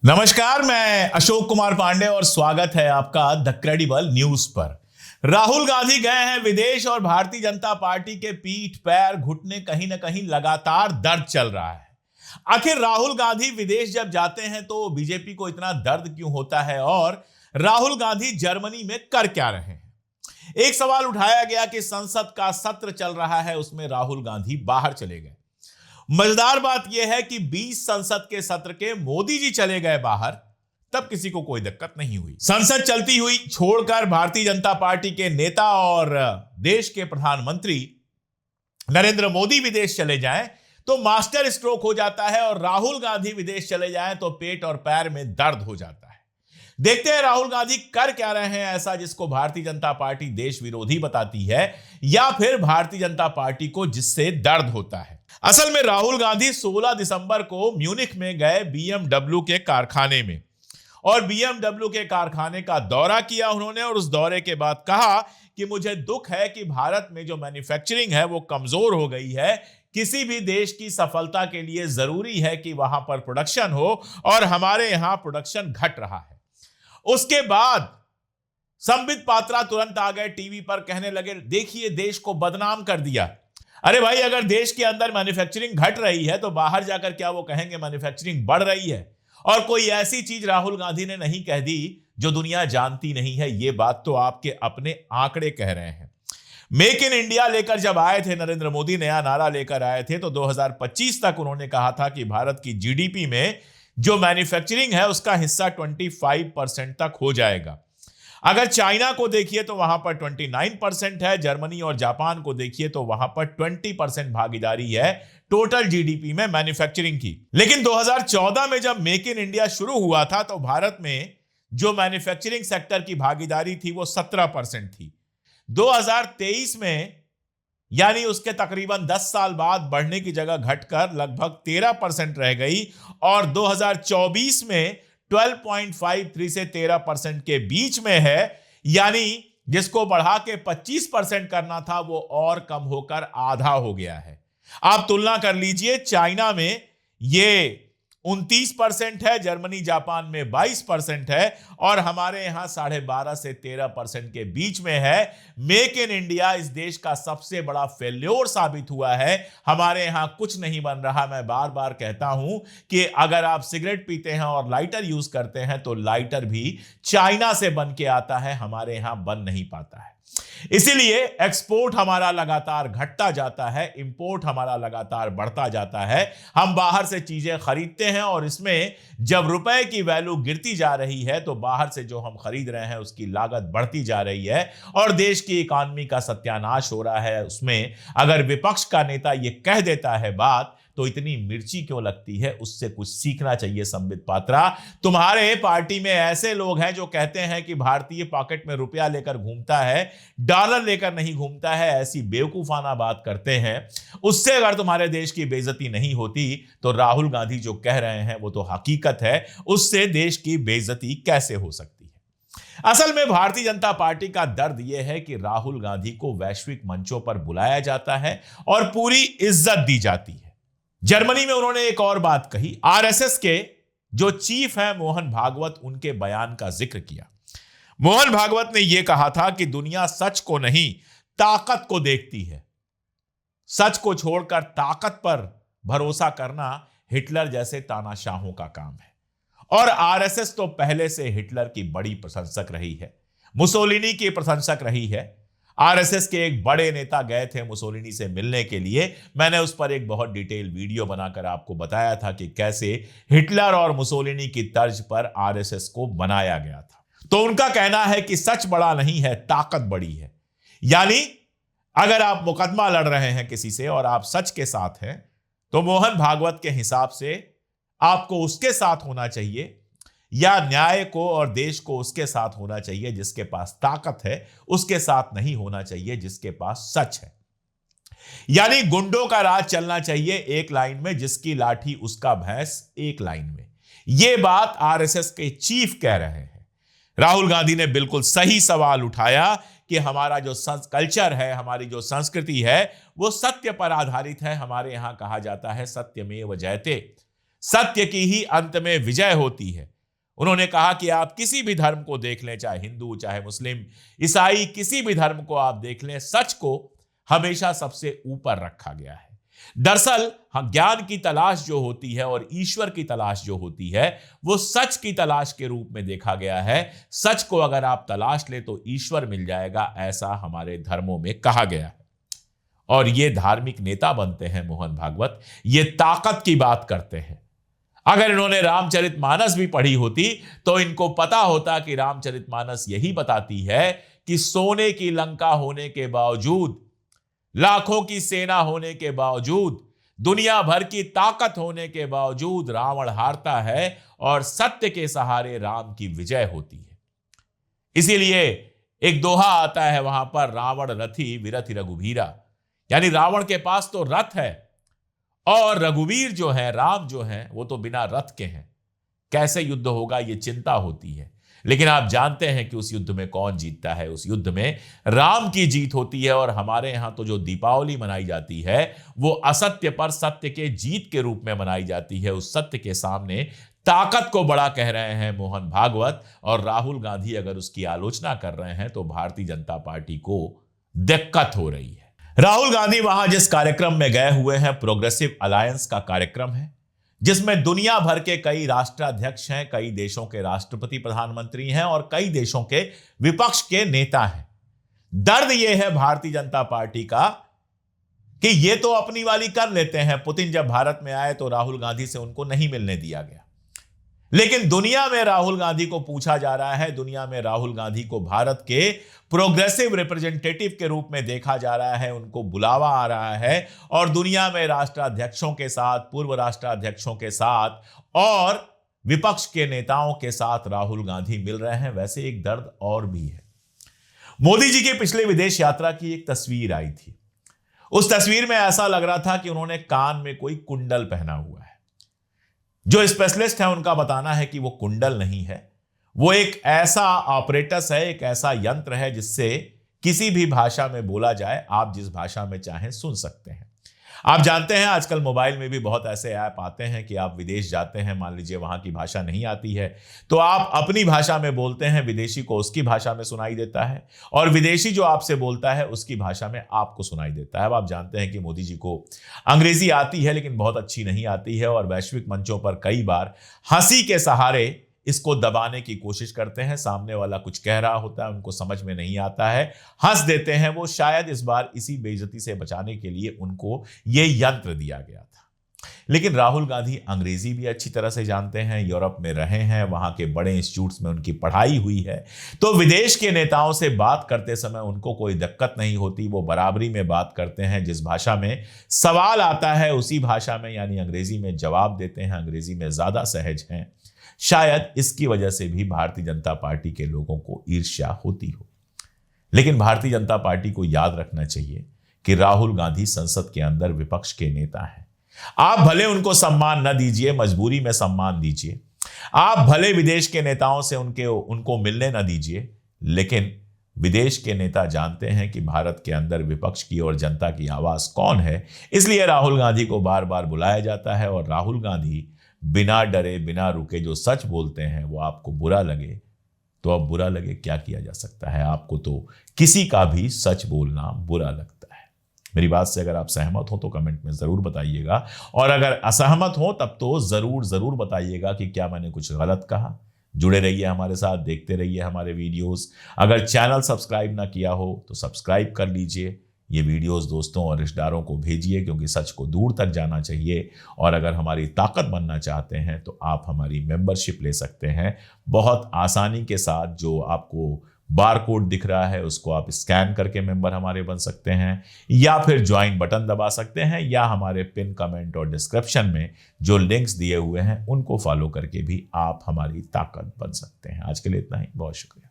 नमस्कार, मैं अशोक कुमार पांडे और स्वागत है आपका द क्रेडिबल न्यूज पर। राहुल गांधी गए हैं विदेश और भारतीय जनता पार्टी के पीठ पैर घुटने कहीं ना कहीं लगातार दर्द चल रहा है। आखिर राहुल गांधी विदेश जब जाते हैं तो बीजेपी को इतना दर्द क्यों होता है और राहुल गांधी जर्मनी में कर क्या रहे हैं? एक सवाल उठाया गया कि संसद का सत्र चल रहा है, उसमें राहुल गांधी बाहर चले गए। मजेदार बात यह है कि 20 संसद के सत्र के मोदी जी चले गए बाहर, तब किसी को कोई दिक्कत नहीं हुई। संसद चलती हुई छोड़कर भारतीय जनता पार्टी के नेता और देश के प्रधानमंत्री नरेंद्र मोदी विदेश चले जाएं तो मास्टर स्ट्रोक हो जाता है और राहुल गांधी विदेश चले जाएं तो पेट और पैर में दर्द हो जाता है। देखते हैं राहुल गांधी कर क्या रहे हैं ऐसा जिसको भारतीय जनता पार्टी देश विरोधी बताती है, या फिर भारतीय जनता पार्टी को जिससे दर्द होता है। असल में राहुल गांधी 16 दिसंबर को म्यूनिख में गए BMW के कारखाने में और BMW के कारखाने का दौरा किया उन्होंने और उस दौरे के बाद कहा कि मुझे दुख है कि भारत में जो मैन्युफैक्चरिंग है वो कमजोर हो गई है। किसी भी देश की सफलता के लिए जरूरी है कि वहां पर प्रोडक्शन हो और हमारे यहां प्रोडक्शन घट रहा है। उसके बाद संबित पात्रा तुरंत आ गए टीवी पर, कहने लगे देखिए देश को बदनाम कर दिया। अरे भाई, अगर देश के अंदर मैन्युफैक्चरिंग घट रही है तो बाहर जाकर क्या वो कहेंगे मैन्युफैक्चरिंग बढ़ रही है? और कोई ऐसी चीज राहुल गांधी ने नहीं कह दी जो दुनिया जानती नहीं है, ये बात तो आपके अपने आंकड़े कह रहे हैं। मेक इन इंडिया लेकर जब आए थे नरेंद्र मोदी, नया नारा लेकर आए थे, तो 2025 तक उन्होंने कहा था कि भारत की जीडीपी में जो मैन्युफैक्चरिंग है उसका हिस्सा 25% तक हो जाएगा। अगर चाइना को देखिए तो वहां पर 29% है, जर्मनी और जापान को देखिए तो वहां पर 20% भागीदारी है टोटल जीडीपी में मैन्युफैक्चरिंग की। लेकिन 2014 में जब मेक इन इंडिया शुरू हुआ था तो भारत में जो मैन्युफैक्चरिंग सेक्टर की भागीदारी थी वो 17% थी। 2023 में, यानी उसके तकरीबन 10 साल बाद, बढ़ने की जगह घटकर लगभग 13% रह गई और 2024 में 12.53 से 13% के बीच में है। यानी जिसको बढ़ा के 25% करना था वो और कम होकर आधा हो गया है। आप तुलना कर लीजिए, चाइना में ये 29% है, जर्मनी जापान में 22% है और हमारे यहां 12.5 से 13% के बीच में है। मेक इन इंडिया इस देश का सबसे बड़ा फेल्योर साबित हुआ है। हमारे यहां कुछ नहीं बन रहा। मैं बार बार कहता हूं कि अगर आप सिगरेट पीते हैं और लाइटर यूज करते हैं तो लाइटर भी चाइना से बन के आता है, हमारे यहां बन नहीं पाता है। इसीलिए एक्सपोर्ट हमारा लगातार घटता जाता है, इंपोर्ट हमारा लगातार बढ़ता जाता है। हम बाहर से चीजें खरीदते हैं और इसमें जब रुपए की वैल्यू गिरती जा रही है तो बाहर से जो हम खरीद रहे हैं उसकी लागत बढ़ती जा रही है और देश की इकॉनमी का सत्यानाश हो रहा है। उसमें अगर विपक्ष का नेता ये कह देता है बात तो इतनी मिर्ची क्यों लगती है? उससे कुछ सीखना चाहिए संबित पात्रा। तुम्हारे पार्टी में ऐसे लोग हैं जो कहते हैं कि भारतीय पॉकेट में रुपया लेकर घूमता है, डॉलर लेकर नहीं घूमता है। ऐसी बेवकूफाना बात करते हैं। उससे अगर तुम्हारे देश की बेइज्जती नहीं होती तो राहुल गांधी जो कह रहे हैं वो तो हकीकत है, उससे देश की बेइज्जती कैसे हो सकती है? असल में भारतीय जनता पार्टी का दर्द यह है कि राहुल गांधी को वैश्विक मंचों पर बुलाया जाता है और पूरी इज्जत दी जाती है। जर्मनी में उन्होंने एक और बात कही। आरएसएस के जो चीफ हैं मोहन भागवत, उनके बयान का जिक्र किया। मोहन भागवत ने यह कहा था कि दुनिया सच को नहीं ताकत को देखती है। सच को छोड़कर ताकत पर भरोसा करना हिटलर जैसे तानाशाहों का काम है और आरएसएस तो पहले से हिटलर की बड़ी प्रशंसक रही है, मुसोलिनी की प्रशंसक रही है। आरएसएस के एक बड़े नेता गए थे मुसोलिनी से मिलने के लिए। मैंने उस पर एक बहुत डिटेल वीडियो बनाकर आपको बताया था कि कैसे हिटलर और मुसोलिनी की तर्ज पर आरएसएस को बनाया गया था। तो उनका कहना है कि सच बड़ा नहीं है, ताकत बड़ी है। यानी अगर आप मुकदमा लड़ रहे हैं किसी से और आप सच के साथ हैं तो मोहन भागवत के हिसाब से आपको उसके साथ होना चाहिए, या न्याय को और देश को उसके साथ होना चाहिए जिसके पास ताकत है, उसके साथ नहीं होना चाहिए जिसके पास सच है। यानी गुंडों का राज चलना चाहिए एक लाइन में, जिसकी लाठी उसका भैंस एक लाइन में। यह बात आरएसएस के चीफ कह रहे हैं। राहुल गांधी ने बिल्कुल सही सवाल उठाया कि हमारा जो कल्चर है, हमारी जो संस्कृति है वो सत्य पर आधारित है। हमारे यहां कहा जाता है सत्यमेव जयते। सत्य की ही अंत में विजय होती है। उन्होंने कहा कि आप किसी भी धर्म को देख लें, चाहे हिंदू, चाहे मुस्लिम, ईसाई, किसी भी धर्म को आप देख लें, सच को हमेशा सबसे ऊपर रखा गया है। दरअसल ज्ञान की तलाश जो होती है और ईश्वर की तलाश जो होती है, वो सच की तलाश के रूप में देखा गया है। सच को अगर आप तलाश ले तो ईश्वर मिल जाएगा, ऐसा हमारे धर्मों में कहा गया है। और ये धार्मिक नेता बनते हैं मोहन भागवत, ये ताकत की बात करते हैं। अगर इन्होंने रामचरितमानस भी पढ़ी होती तो इनको पता होता कि रामचरितमानस यही बताती है कि सोने की लंका होने के बावजूद, लाखों की सेना होने के बावजूद, दुनिया भर की ताकत होने के बावजूद रावण हारता है और सत्य के सहारे राम की विजय होती है। इसीलिए एक दोहा आता है वहां पर, रावण रथी विरथि रघुवीरा, यानी रावण के पास तो रथ है और रघुवीर जो है, राम जो है, वो तो बिना रथ के हैं। कैसे युद्ध होगा ये चिंता होती है। लेकिन आप जानते हैं कि उस युद्ध में कौन जीतता है? उस युद्ध में राम की जीत होती है। और हमारे यहां तो जो दीपावली मनाई जाती है वो असत्य पर सत्य के जीत के रूप में मनाई जाती है। उस सत्य के सामने ताकत को बड़ा कह रहे हैं मोहन भागवत, और राहुल गांधी अगर उसकी आलोचना कर रहे हैं तो भारतीय जनता पार्टी को दिक्कत हो रही है। राहुल गांधी वहां जिस कार्यक्रम में गए हुए हैं, प्रोग्रेसिव अलायंस का कार्यक्रम है, जिसमें दुनिया भर के कई राष्ट्राध्यक्ष हैं, कई देशों के राष्ट्रपति प्रधानमंत्री हैं और कई देशों के विपक्ष के नेता हैं। दर्द यह है भारतीय जनता पार्टी का कि ये तो अपनी वाली कर लेते हैं। पुतिन जब भारत में आए तो राहुल गांधी से उनको नहीं मिलने दिया गया, लेकिन दुनिया में राहुल गांधी को पूछा जा रहा है, दुनिया में राहुल गांधी को भारत के प्रोग्रेसिव रिप्रेजेंटेटिव के रूप में देखा जा रहा है, उनको बुलावा आ रहा है। और दुनिया में राष्ट्राध्यक्षों के साथ, पूर्व राष्ट्राध्यक्षों के साथ और विपक्ष के नेताओं के साथ राहुल गांधी मिल रहे हैं। वैसे एक दर्द और भी है। मोदी जी की पिछले विदेश यात्रा की एक तस्वीर आई थी। उस तस्वीर में ऐसा लग रहा था कि उन्होंने कान में कोई कुंडल पहना हुआ है। जो स्पेशलिस्ट है उनका बताना है कि वो कुंडल नहीं है, वो एक ऐसा ऑपरेटस है, एक ऐसा यंत्र है जिससे किसी भी भाषा में बोला जाए, आप जिस भाषा में चाहें सुन सकते हैं। आप जानते हैं आजकल मोबाइल में भी बहुत ऐसे ऐप आते हैं कि आप विदेश जाते हैं, मान लीजिए वहां की भाषा नहीं आती है, तो आप अपनी भाषा में बोलते हैं, विदेशी को उसकी भाषा में सुनाई देता है और विदेशी जो आपसे बोलता है उसकी भाषा में आपको सुनाई देता है। अब आप जानते हैं कि मोदी जी को अंग्रेजी आती है लेकिन बहुत अच्छी नहीं आती है और वैश्विक मंचों पर कई बार हंसी के सहारे इसको दबाने की कोशिश करते हैं। सामने वाला कुछ कह रहा होता है, उनको समझ में नहीं आता है, हंस देते हैं। वो शायद इस बार इसी बेइज्जती से बचाने के लिए उनको ये यंत्र दिया गया था। लेकिन राहुल गांधी अंग्रेजी भी अच्छी तरह से जानते हैं, यूरोप में रहे हैं, वहां के बड़े इंस्टीट्यूट्स में उनकी पढ़ाई हुई है, तो विदेश के नेताओं से बात करते समय उनको कोई दिक्कत नहीं होती। वो बराबरी में बात करते हैं, जिस भाषा में सवाल आता है उसी भाषा में यानी अंग्रेजी में जवाब देते हैं, अंग्रेजी में ज्यादा सहज हैं। शायद इसकी वजह से भी भारतीय जनता पार्टी के लोगों को ईर्ष्या होती हो। लेकिन भारतीय जनता पार्टी को याद रखना चाहिए कि राहुल गांधी संसद के अंदर विपक्ष के नेता हैं। आप भले उनको सम्मान न दीजिए, मजबूरी में सम्मान दीजिए, आप भले विदेश के नेताओं से उनको मिलने न दीजिए, लेकिन विदेश के नेता जानते हैं कि भारत के अंदर विपक्ष की और जनता की आवाज कौन है। इसलिए राहुल गांधी को बार बार बुलाया जाता है और राहुल गांधी बिना डरे बिना रुके जो सच बोलते हैं, वो आपको बुरा लगे तो अब बुरा लगे, क्या किया जा सकता है। आपको तो किसी का भी सच बोलना बुरा लगता है। मेरी बात से अगर आप सहमत हो तो कमेंट में जरूर बताइएगा, और अगर असहमत हो तब तो जरूर बताइएगा कि क्या मैंने कुछ गलत कहा। जुड़े रहिए हमारे साथ, देखते रहिए हमारे वीडियोस। अगर चैनल सब्सक्राइब ना किया हो तो सब्सक्राइब कर लीजिए। ये वीडियोस दोस्तों और रिश्तेदारों को भेजिए, क्योंकि सच को दूर तक जाना चाहिए। और अगर हमारी ताकत बनना चाहते हैं तो आप हमारी मेंबरशिप ले सकते हैं बहुत आसानी के साथ। जो आपको बार कोड दिख रहा है उसको आप स्कैन करके मेंबर हमारे बन सकते हैं, या फिर ज्वाइन बटन दबा सकते हैं, या हमारे पिन कमेंट और डिस्क्रिप्शन में जो लिंक्स दिए हुए हैं उनको फॉलो करके भी आप हमारी ताकत बन सकते हैं। आज के लिए इतना ही, बहुत शुक्रिया।